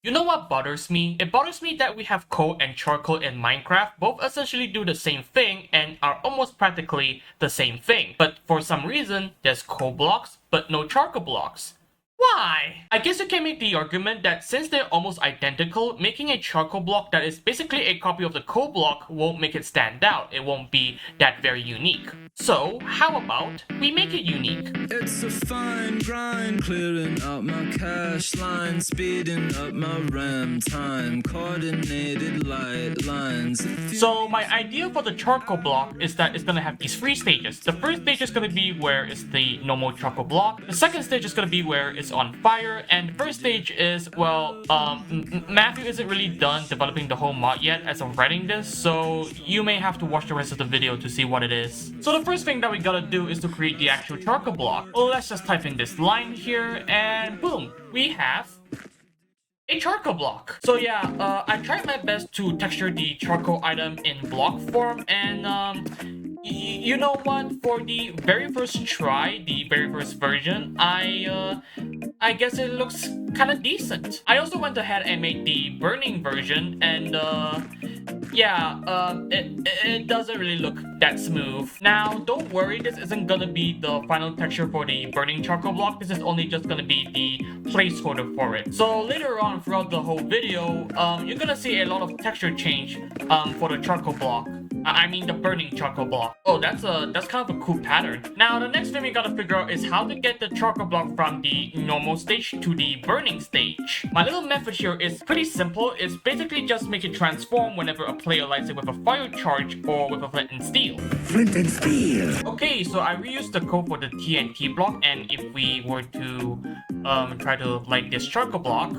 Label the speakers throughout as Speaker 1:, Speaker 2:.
Speaker 1: You know what bothers me? It bothers me that we have coal and charcoal in Minecraft. Both essentially do the same thing and are almost practically the same thing. But for some reason, there's coal blocks, but no charcoal blocks. Why? I guess you can make the argument that since they're almost identical, making a charcoal block that is basically a copy of the coal block won't make it stand out. It won't be that very unique. So, how about we make it unique?
Speaker 2: It's a fine grind, clearing out my cash line, speeding up my RAM time, coordinated light lines.
Speaker 1: So my idea for the charcoal block is that it's gonna have these 3 stages. The first stage is gonna be where it's the normal charcoal block. The second stage is gonna be where it's on fire. And the first stage is, well, Matthew isn't really done developing the whole mod yet as I'm writing this, so you may have to watch the rest of the video to see what it is. So the first thing that we gotta do is to create the actual charcoal block. Well, let's just type in this line here and boom, we have a charcoal block. So yeah, I tried my best to texture the charcoal item in block form, and you know what? For the very first try, the very first version, I guess it looks kind of decent. I also went ahead and made the burning version, and yeah, it doesn't really look that smooth. Now, don't worry, this isn't gonna be the final texture for the burning charcoal block. This is only just gonna be the placeholder for it. So later on throughout the whole video, you're gonna see a lot of texture change for the charcoal block. I mean the burning charcoal block. Oh, that's kind of a cool pattern. Now, the next thing we gotta figure out is how to get the charcoal block from the normal stage to the burning stage. My little method here is pretty simple. It's basically just make it transform whenever a player lights it with a fire charge or with a flint and steel.
Speaker 3: Flint and steel!
Speaker 1: Okay, so I reused the code for the TNT block, and if we were to try to light this charcoal block,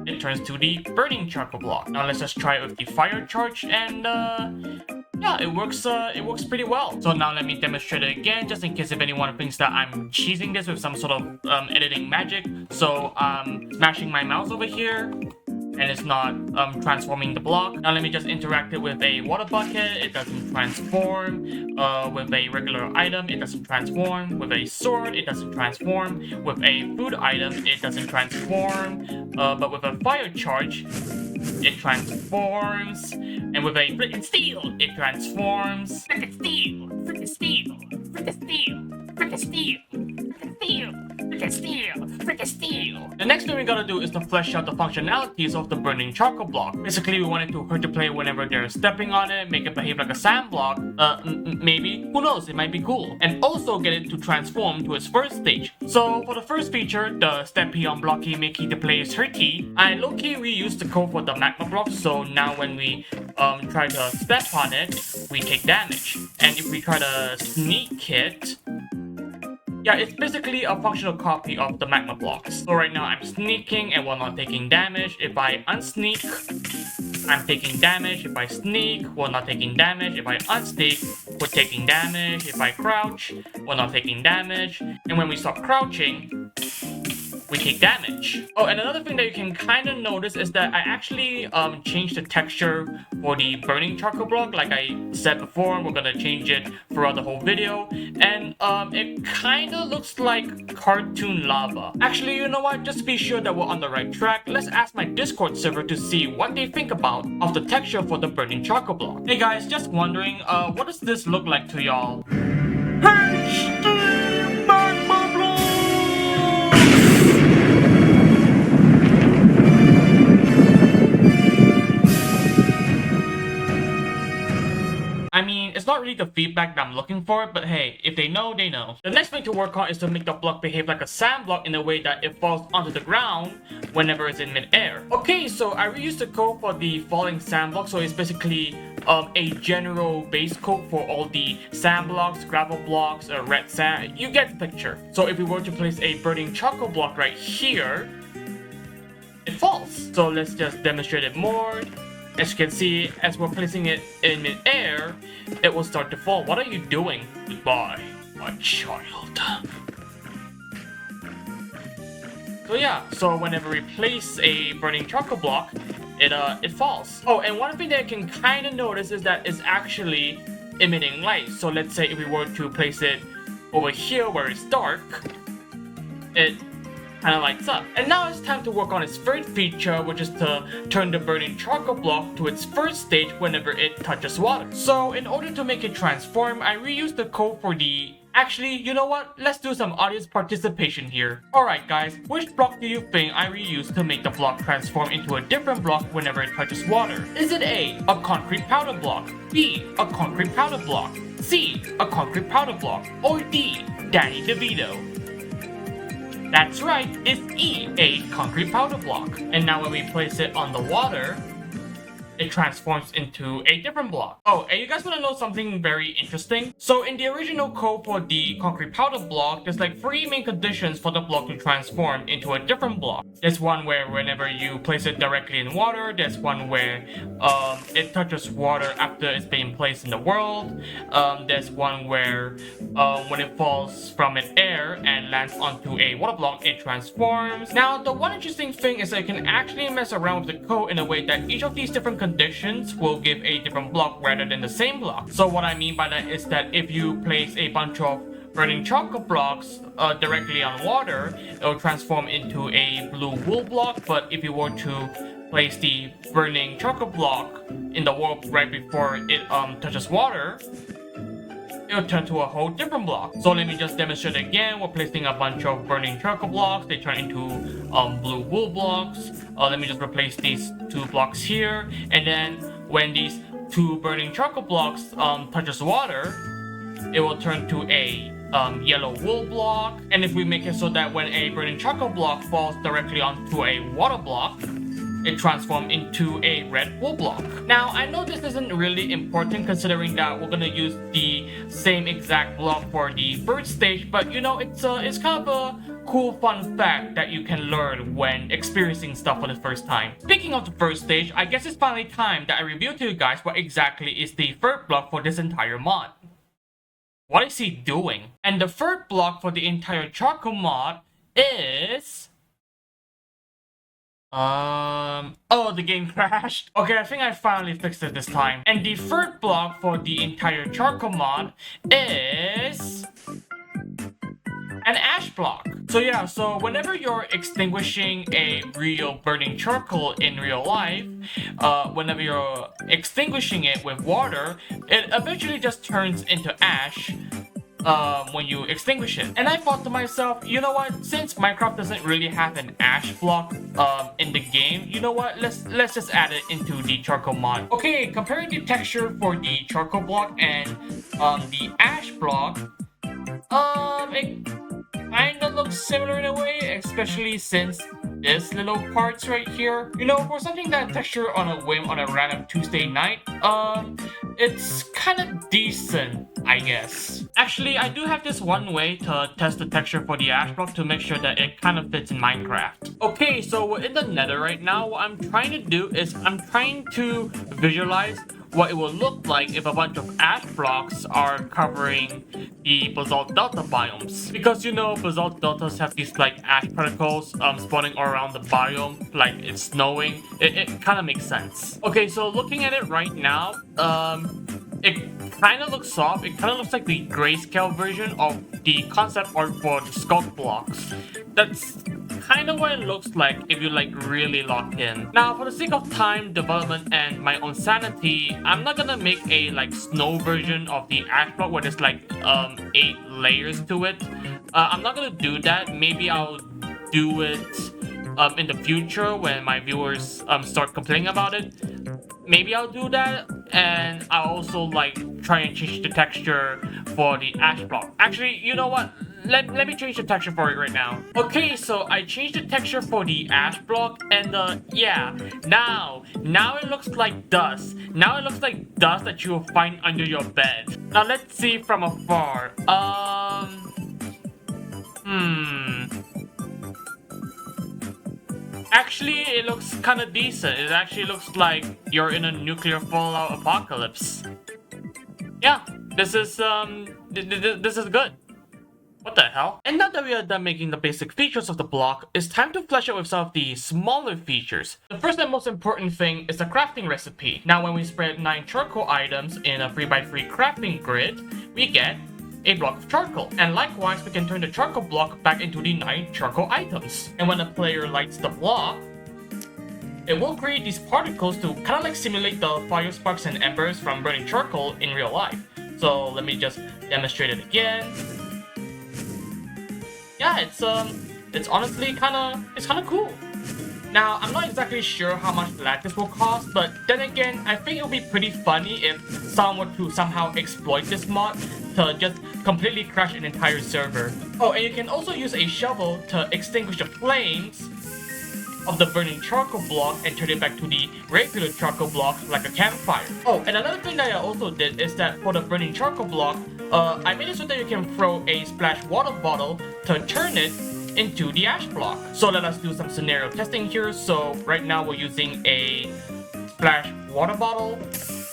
Speaker 1: it turns to the burning charcoal block. Now let's just try it with the fire charge, and yeah, it works pretty well. So now let me demonstrate it again, just in case if anyone thinks that I'm cheesing this with some sort of editing magic. So I'm smashing my mouse over here, and it's not transforming the block. Now let me just interact it with a water bucket. It doesn't transform. With a regular item, it doesn't transform. With a sword, it doesn't transform. With a food item, it doesn't transform. But with a fire charge, it transforms. And with a flint and steel, it transforms. Flint and steel! Flint and steel! Flint and steel! Flint and steel! Flint and steel! Flint and steel! The next thing we gotta do is to flesh out the functionalities of the burning charcoal block. Basically, we want it to hurt the player whenever they're stepping on it, make it behave like a sand block. Maybe. Who knows? It might be cool. And also get it to transform to its first stage. So for the first feature, the steppy on blocky making the players hurty, I low-key reused the code for the magma block, so now when we try to step on it, we take damage. And if we try to sneak it, yeah, it's basically a functional copy of the magma blocks. So right now I'm sneaking and we're not taking damage. If I unsneak, I'm taking damage. If I sneak, we're not taking damage. If I unsneak, we're taking damage. If I crouch, we're not taking damage. And when we stop crouching, we take damage. Oh, and another thing that you can kind of notice is that I actually changed the texture for the burning charcoal block. Like I said before, we're gonna change it throughout the whole video, and it kind of looks like cartoon lava. Actually, you know what? Just to be sure that we're on the right track, let's ask my Discord server to see what they think about of the texture for the burning charcoal block. Hey guys, just wondering, what does this look like to y'all? I mean, it's not really the feedback that I'm looking for, but hey, if they know, they know. The next thing to work on is to make the block behave like a sand block in a way that it falls onto the ground whenever it's in mid-air. Okay, so I reused the code for the falling sand block, so it's basically a general base code for all the sand blocks, gravel blocks, red sand. You get the picture. So if we were to place a burning charcoal block right here, it falls. So let's just demonstrate it more. As you can see, as we're placing it in mid-air, it will start to fall. What are you doing? Goodbye, my child. So yeah, so whenever we place a burning charcoal block, it falls. Oh, and one thing that you can kind of notice is that it's actually emitting light. So let's say if we were to place it over here where it's dark, it kind of lights up. And now it's time to work on its third feature, which is to turn the burning charcoal block to its first stage whenever it touches water. So in order to make it transform, I reused the code for the... Actually, you know what? Let's do some audience participation here. Alright guys, which block do you think I reused to make the block transform into a different block whenever it touches water? Is it A, a concrete powder block, B, a concrete powder block, C, a concrete powder block, or D, Danny DeVito? That's right, it's E, a concrete powder block. And now when we place it on the water, it transforms into a different block. Oh, and you guys want to know something very interesting? So in the original code for the concrete powder block, there's like 3 main conditions for the block to transform into a different block. There's one where whenever you place it directly in water, there's one where it touches water after it's being placed in the world. There's one where when it falls from an air and lands onto a water block, it transforms. Now, the one interesting thing is that you can actually mess around with the code in a way that each of these different conditions will give a different block rather than the same block. So what I mean by that is that if you place a bunch of burning charcoal blocks directly on water, it will transform into a blue wool block. But if you were to place the burning charcoal block in the water right before it touches water, it'll turn to a whole different block. So let me just demonstrate again. We're placing a bunch of burning charcoal blocks. They turn into blue wool blocks. Let me just replace these 2 blocks here. And then when these 2 burning charcoal blocks touches water, it will turn to a yellow wool block. And if we make it so that when a burning charcoal block falls directly onto a water block, it transforms into a red wool block. Now, I know this isn't really important considering that we're gonna use the same exact block for the third stage, but you know, it's kind of a cool fun fact that you can learn when experiencing stuff for the first time. Speaking of the first stage, I guess it's finally time that I reveal to you guys what exactly is the third block for this entire mod. What is he doing? And the third block for the entire charcoal mod is... Oh, the game crashed. Okay, I think I finally fixed it this time. And the third block for the entire charcoal mod is an ash block. So yeah, so whenever you're extinguishing a real burning charcoal in real life, whenever you're extinguishing it with water, it eventually just turns into ash when you extinguish it. And I thought to myself, you know what, since Minecraft doesn't really have an ash block in the game, you know what, let's just add it into the charcoal mod. Okay, comparing the texture for the charcoal block and the ash block, it kinda looks similar in a way, especially since this little parts right here. You know, for something that texture on a whim on a random Tuesday night, it's kind of decent, I guess. Actually, I do have this one way to test the texture for the ash block to make sure that it kind of fits in Minecraft. Okay, so we're in the nether right now. What I'm trying to do is I'm trying to visualize what it will look like if a bunch of ash blocks are covering the basalt delta biomes. Because you know, basalt deltas have these like ash particles spawning all around the biome, like it's snowing. It kind of makes sense. Okay, so looking at it right now, it kind of looks soft. It kind of looks like the grayscale version of the concept art for the sculpt blocks. That's kind of what it looks like if you like really lock in. Now, for the sake of time, development, and my own sanity, I'm not gonna make a like snow version of the ash block where there's like 8 layers to it. I'm not gonna do that. Maybe I'll do it in the future when my viewers start complaining about it. Maybe I'll do that, and I'll also like try and change the texture for the ash block. Actually, you know what? Let me change the texture for it right now. Okay, so I changed the texture for the ash block, and yeah, now it looks like dust. Now it looks like dust that you will find under your bed. Now let's see from afar. Actually, it looks kind of decent. It actually looks like you're in a nuclear fallout apocalypse. Yeah, this is good. What the hell? And now that we are done making the basic features of the block, it's time to flesh out with some of the smaller features. The first and most important thing is the crafting recipe. Now when we spread 9 charcoal items in a 3x3 crafting grid, we get a block of charcoal. And likewise, we can turn the charcoal block back into the 9 charcoal items. And when the player lights the block, it will create these particles to kind of like simulate the fire sparks and embers from burning charcoal in real life. So let me just demonstrate it again. Yeah, it's honestly kind of cool. Now, I'm not exactly sure how much lag this will cost, but then again, I think it would be pretty funny if someone were to somehow exploit this mod to just completely crash an entire server. Oh, and you can also use a shovel to extinguish the flames of the burning charcoal block and turn it back to the regular charcoal block like a campfire. Oh, and another thing that I also did is that for the burning charcoal block, I made it so that you can throw a splash water bottle to turn it into the ash block. So let us do some scenario testing here. So right now we're using a splash water bottle.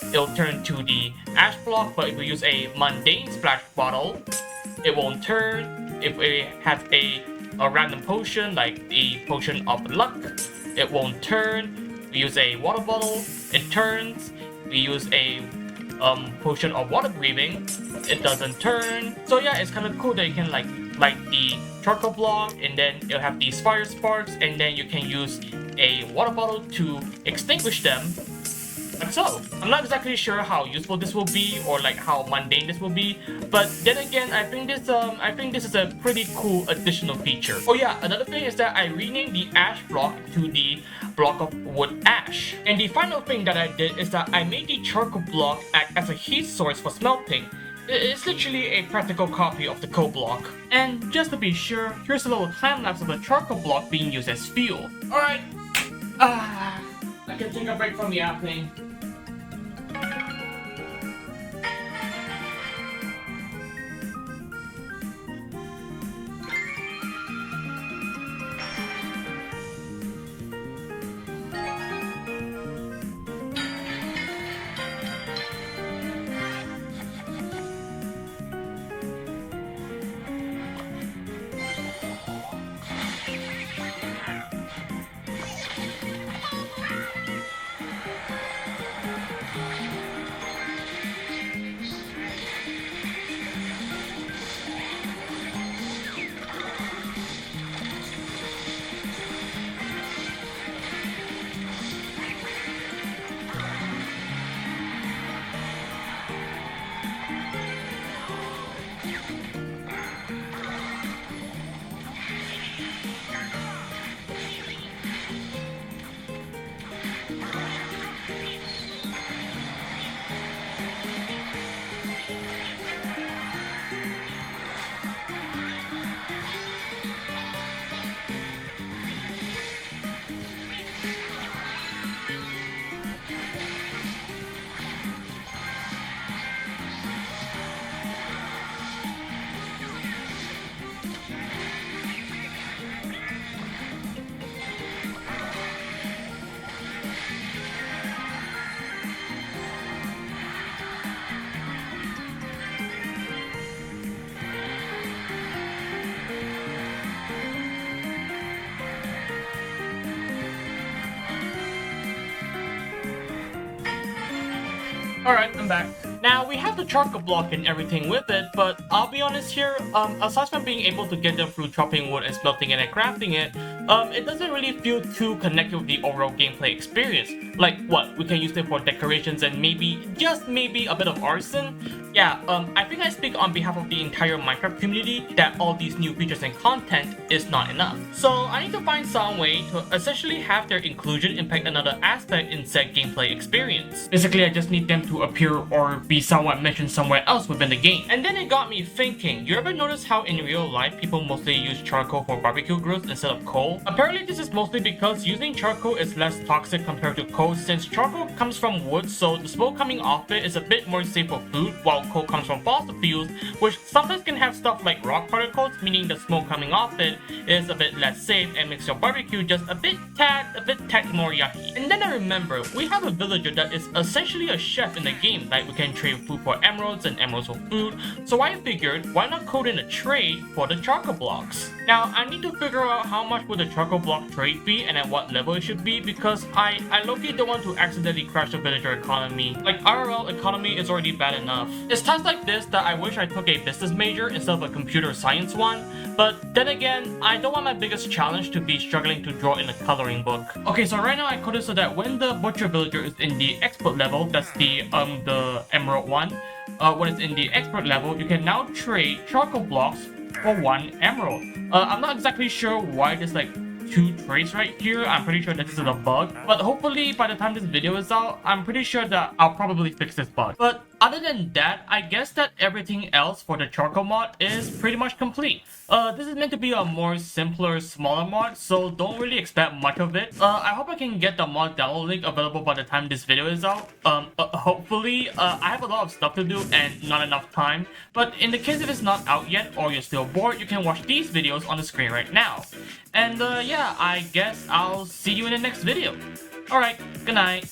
Speaker 1: It'll turn to the ash block, but if we use a mundane splash bottle, it won't turn. If we have a random potion like a potion of luck, it won't turn. We use a water bottle, it turns. We use a potion of water breathing, it doesn't turn. So yeah, it's kind of cool that you can like light the charcoal block and then it'll have these fire sparks, and then you can use a water bottle to extinguish them. Like so. I'm not exactly sure how useful this will be or like how mundane this will be, but then again, I think this is a pretty cool additional feature. Oh yeah, another thing is that I renamed the ash block to the block of wood ash. And the final thing that I did is that I made the charcoal block act as a heat source for smelting. It's literally a practical copy of the coal block. And just to be sure, here's a little time lapse of the charcoal block being used as fuel. Alright, I can take a break from the airplane. Alright, I'm back. Now, we have the charcoal block and everything with it, but I'll be honest here, aside from being able to get them through chopping wood and smelting it and crafting it, it doesn't really feel too connected with the overall gameplay experience. Like, what, we can use it for decorations and maybe, just maybe, a bit of arson? Yeah, I think I speak on behalf of the entire Minecraft community that all these new features and content is not enough. So, I need to find some way to essentially have their inclusion impact another aspect in said gameplay experience. Basically, I just need them to appear or be somewhat mentioned somewhere else within the game. And then it got me thinking, you ever notice how in real life people mostly use charcoal for barbecue grills instead of coal? Apparently this is mostly because using charcoal is less toxic compared to coal, since charcoal comes from wood, so the smoke coming off it is a bit more safe for food, while coal comes from fossil fuels, which sometimes can have stuff like rock particles, meaning the smoke coming off it is a bit less safe and makes your barbecue just a bit tad more yucky. And then I remember, we have a villager that is essentially a chef in the game, like we can trade food for emeralds and emeralds for food, so I figured why not code in a trade for the charcoal blocks. Now I need to figure out how much would the charcoal block trade be and at what level it should be, because I low-key don't want to accidentally crash the villager economy. Like IRL economy is already bad enough. It's times like this that I wish I took a business major instead of a computer science one, but then again, I don't want my biggest challenge to be struggling to draw in a coloring book. Okay, so right now I coded so that when the butcher villager is in the expert level, that's the emerald one, when it's in the expert level, you can now trade charcoal blocks for 1 emerald. I'm not exactly sure why there's like 2 trades right here. I'm pretty sure that this is a bug, but hopefully by the time this video is out, I'm pretty sure that I'll probably fix this bug. But other than that, I guess that everything else for the charcoal mod is pretty much complete. This is meant to be a more simpler, smaller mod, so don't really expect much of it. I hope I can get the mod download link available by the time this video is out. Hopefully, I have a lot of stuff to do and not enough time, but in the case if it's not out yet or you're still bored, you can watch these videos on the screen right now. And yeah, I guess I'll see you in the next video. Alright, good night.